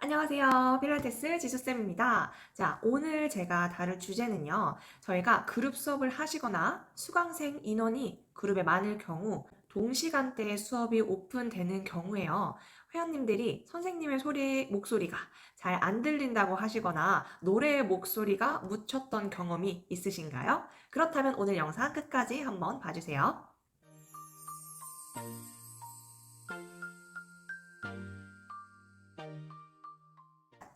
안녕하세요. 필라테스 지수쌤입니다. 자, 오늘 제가 다룰 주제는요. 저희가 그룹 수업을 하시거나 수강생 인원이 그룹에 많을 경우 동시간대에 수업이 오픈되는 경우에요. 회원님들이 선생님의 목소리가 잘 안 들린다고 하시거나 노래의 목소리가 묻혔던 경험이 있으신가요? 그렇다면 오늘 영상 끝까지 한번 봐주세요.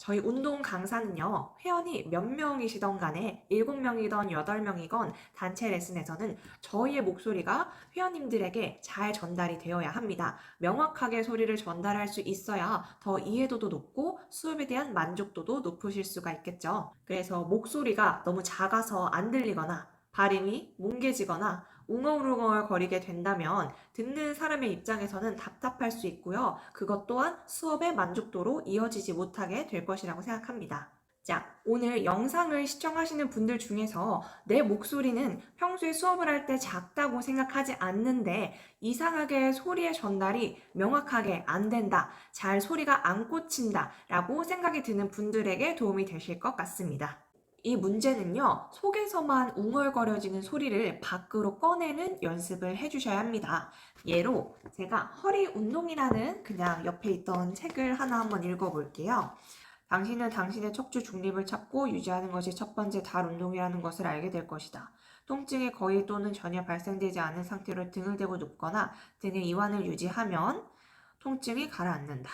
저희 운동 강사는요, 회원이 몇 명이시던 간에 7명이건 8명이건 단체 레슨에서는 저희의 목소리가 회원님들에게 잘 전달이 되어야 합니다. 명확하게 소리를 전달할 수 있어야 더 이해도도 높고 수업에 대한 만족도도 높으실 수가 있겠죠. 그래서 목소리가 너무 작아서 안 들리거나 발음이 뭉개지거나 웅얼웅얼 거리게 된다면 듣는 사람의 입장에서는 답답할 수 있고요. 그것 또한 수업의 만족도로 이어지지 못하게 될 것이라고 생각합니다. 자, 오늘 영상을 시청하시는 분들 중에서 내 목소리는 평소에 수업을 할 때 작다고 생각하지 않는데 이상하게 소리의 전달이 명확하게 안 된다, 잘 소리가 안 꽂힌다 라고 생각이 드는 분들에게 도움이 되실 것 같습니다. 이 문제는요, 속에서만 웅얼거려지는 소리를 밖으로 꺼내는 연습을 해주셔야 합니다. 예로 제가 허리 운동이라는 그냥 옆에 있던 책을 하나 한번 읽어볼게요. 당신은 당신의 척추 중립을 찾고 유지하는 것이 첫 번째 달 운동이라는 것을 알게 될 것이다. 통증이 거의 또는 전혀 발생되지 않은 상태로 등을 대고 눕거나 등의 이완을 유지하면 통증이 가라앉는다.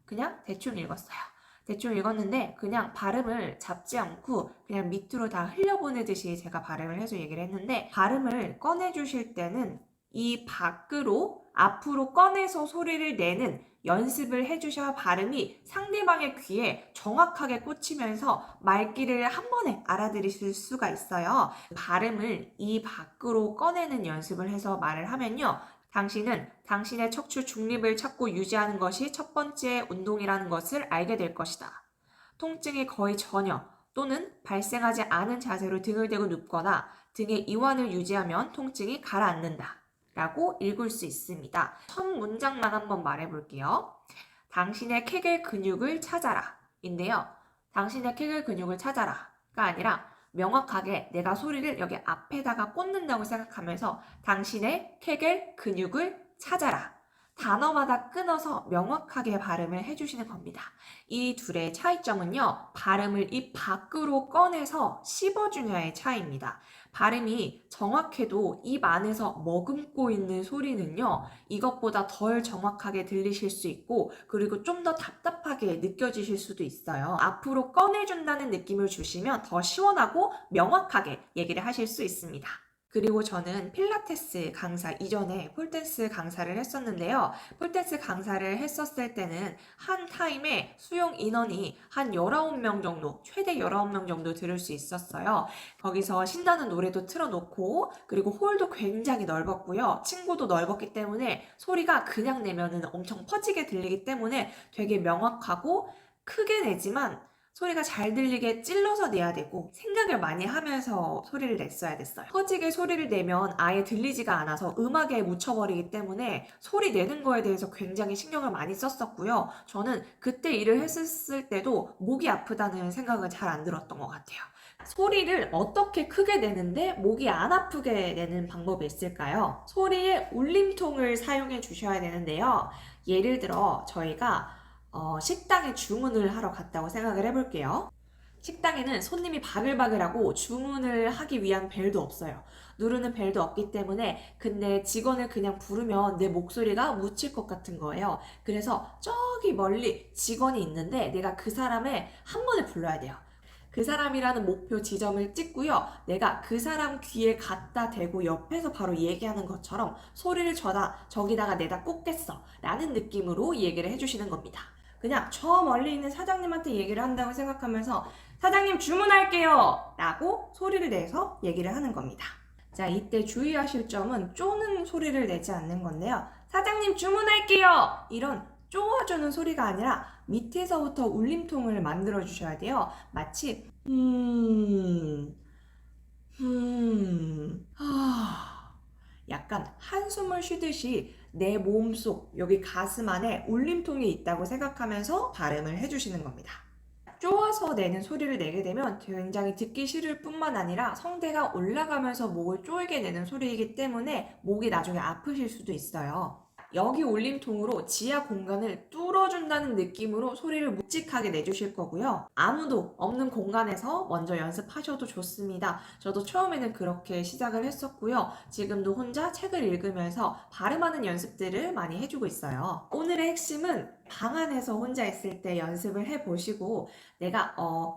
그냥 대충 읽었어요. 대충 읽었는데 그냥 발음을 잡지 않고 그냥 밑으로 다 흘려보내듯이 제가 발음을 해서 얘기를 했는데, 발음을 꺼내주실 때는 이 밖으로 앞으로 꺼내서 소리를 내는 연습을 해주셔야 발음이 상대방의 귀에 정확하게 꽂히면서 말귀를 한 번에 알아들으실 수가 있어요. 발음을 이 밖으로 꺼내는 연습을 해서 말을 하면요, 당신은 당신의 척추 중립을 찾고 유지하는 것이 첫 번째 운동이라는 것을 알게 될 것이다. 통증이 거의 전혀 또는 발생하지 않은 자세로 등을 대고 눕거나 등의 이완을 유지하면 통증이 가라앉는다 라고 읽을 수 있습니다. 첫 문장만 한번 말해볼게요. 당신의 케겔 근육을 찾아라 인데요, 당신의 케겔 근육을 찾아라가 아니라 명확하게 내가 소리를 여기 앞에다가 꽂는다고 생각하면서 당신의 케겔 근육을 찾아라, 단어마다 끊어서 명확하게 발음을 해주시는 겁니다. 이 둘의 차이점은요, 발음을 입 밖으로 꺼내서 씹어주냐의 차이입니다. 발음이 정확해도 입 안에서 머금고 있는 소리는요, 이것보다 덜 정확하게 들리실 수 있고, 그리고 좀 더 답답하게 느껴지실 수도 있어요. 앞으로 꺼내준다는 느낌을 주시면 더 시원하고 명확하게 얘기를 하실 수 있습니다. 그리고 저는 필라테스 강사 이전에 폴댄스 강사를 했었는데요. 폴댄스 강사를 했었을 때는 한 타임에 수용 인원이 한 19명 정도, 최대 19명 정도 들을 수 있었어요. 거기서 신나는 노래도 틀어놓고, 그리고 홀도 굉장히 넓었고요. 층고도 넓었기 때문에 소리가 그냥 내면은 엄청 퍼지게 들리기 때문에 되게 명확하고 크게 내지만 소리가 잘 들리게 찔러서 내야 되고 생각을 많이 하면서 소리를 냈어야 됐어요. 퍼지게 소리를 내면 아예 들리지가 않아서 음악에 묻혀버리기 때문에 소리 내는 거에 대해서 굉장히 신경을 많이 썼었고요. 저는 그때 일을 했을 때도 목이 아프다는 생각은 잘 안 들었던 것 같아요. 소리를 어떻게 크게 내는데 목이 안 아프게 내는 방법이 있을까요? 소리의 울림통을 사용해 주셔야 되는데요. 예를 들어 저희가 식당에 주문을 하러 갔다고 생각을 해볼게요. 식당에는 손님이 바글바글하고 주문을 하기 위한 벨도 없어요. 누르는 벨도 없기 때문에, 근데 직원을 그냥 부르면 내 목소리가 묻힐 것 같은 거예요. 그래서 저기 멀리 직원이 있는데 내가 그 사람을 한 번에 불러야 돼요. 그 사람이라는 목표 지점을 찍고요, 내가 그 사람 귀에 갖다 대고 옆에서 바로 얘기하는 것처럼 소리를 저기다가 내다 꽂겠어 라는 느낌으로 얘기를 해주시는 겁니다. 그냥 저 멀리 있는 사장님한테 얘기를 한다고 생각하면서 사장님 주문할게요 라고 소리를 내서 얘기를 하는 겁니다. 자, 이때 주의하실 점은 쪼는 소리를 내지 않는 건데요. 사장님 주문할게요! 이런 쪼아주는 소리가 아니라 밑에서부터 울림통을 만들어 주셔야 돼요. 마치 약간 한숨을 쉬듯이 내 몸속, 여기 가슴 안에 울림통이 있다고 생각하면서 발음을 해주시는 겁니다. 쪼아서 내는 소리를 내게 되면 굉장히 듣기 싫을 뿐만 아니라 성대가 올라가면서 목을 쪼이게 내는 소리이기 때문에 목이 나중에 아프실 수도 있어요. 여기 울림통으로 지하 공간을 뚫어준다는 느낌으로 소리를 묵직하게 내주실 거고요. 아무도 없는 공간에서 먼저 연습하셔도 좋습니다. 저도 처음에는 그렇게 시작을 했었고요. 지금도 혼자 책을 읽으면서 발음하는 연습들을 많이 해주고 있어요. 오늘의 핵심은 방 안에서 혼자 있을 때 연습을 해보시고 내가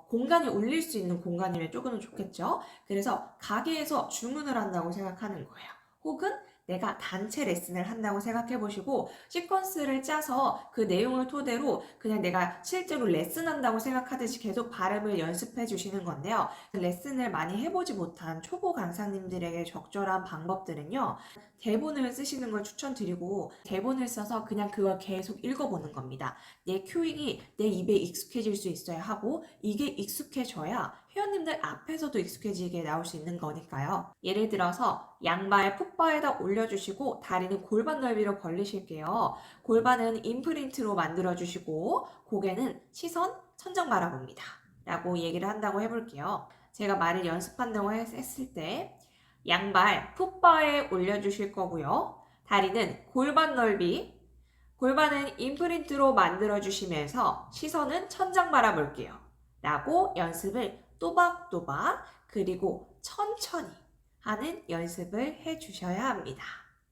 공간이 울릴 수 있는 공간이면 조금은 좋겠죠. 그래서 가게에서 주문을 한다고 생각하는 거예요. 혹은 내가 단체 레슨을 한다고 생각해 보시고 시퀀스를 짜서 그 내용을 토대로 그냥 내가 실제로 레슨한다고 생각하듯이 계속 발음을 연습해 주시는 건데요. 레슨을 많이 해보지 못한 초보 강사님들에게 적절한 방법들은요. 대본을 쓰시는 걸 추천드리고 대본을 써서 그냥 그걸 계속 읽어보는 겁니다. 내 큐잉이 내 입에 익숙해질 수 있어야 하고 이게 익숙해져야 회원님들 앞에서도 익숙해지게 나올 수 있는 거니까요. 예를 들어서 양발 풋바에다 올려주시고 다리는 골반 넓이로 벌리실게요. 골반은 임프린트로 만들어주시고 고개는 시선 천장 바라봅니다. 라고 얘기를 한다고 해볼게요. 제가 말을 연습한다고 했을 때 양발 풋바에 올려주실 거고요. 다리는 골반 넓이, 골반은 임프린트로 만들어주시면서 시선은 천장 바라볼게요. 라고 연습을 또박또박 그리고 천천히 하는 연습을 해주셔야 합니다.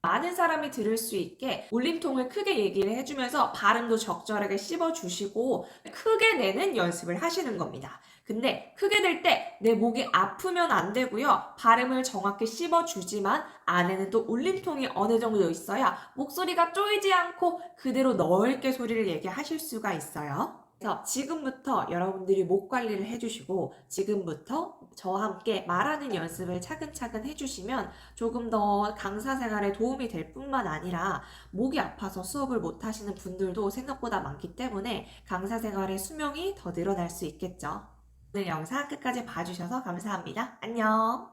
많은 사람이 들을 수 있게 울림통을 크게 얘기를 해주면서 발음도 적절하게 씹어주시고 크게 내는 연습을 하시는 겁니다. 근데 크게 낼 때 내 목이 아프면 안 되고요. 발음을 정확히 씹어주지만 안에는 또 울림통이 어느 정도 있어야 목소리가 쪼이지 않고 그대로 넓게 소리를 얘기하실 수가 있어요. 그래서 지금부터 여러분들이 목 관리를 해주시고 지금부터 저와 함께 말하는 연습을 차근차근 해주시면 조금 더 강사 생활에 도움이 될 뿐만 아니라 목이 아파서 수업을 못 하시는 분들도 생각보다 많기 때문에 강사 생활의 수명이 더 늘어날 수 있겠죠. 오늘 영상 끝까지 봐주셔서 감사합니다. 안녕!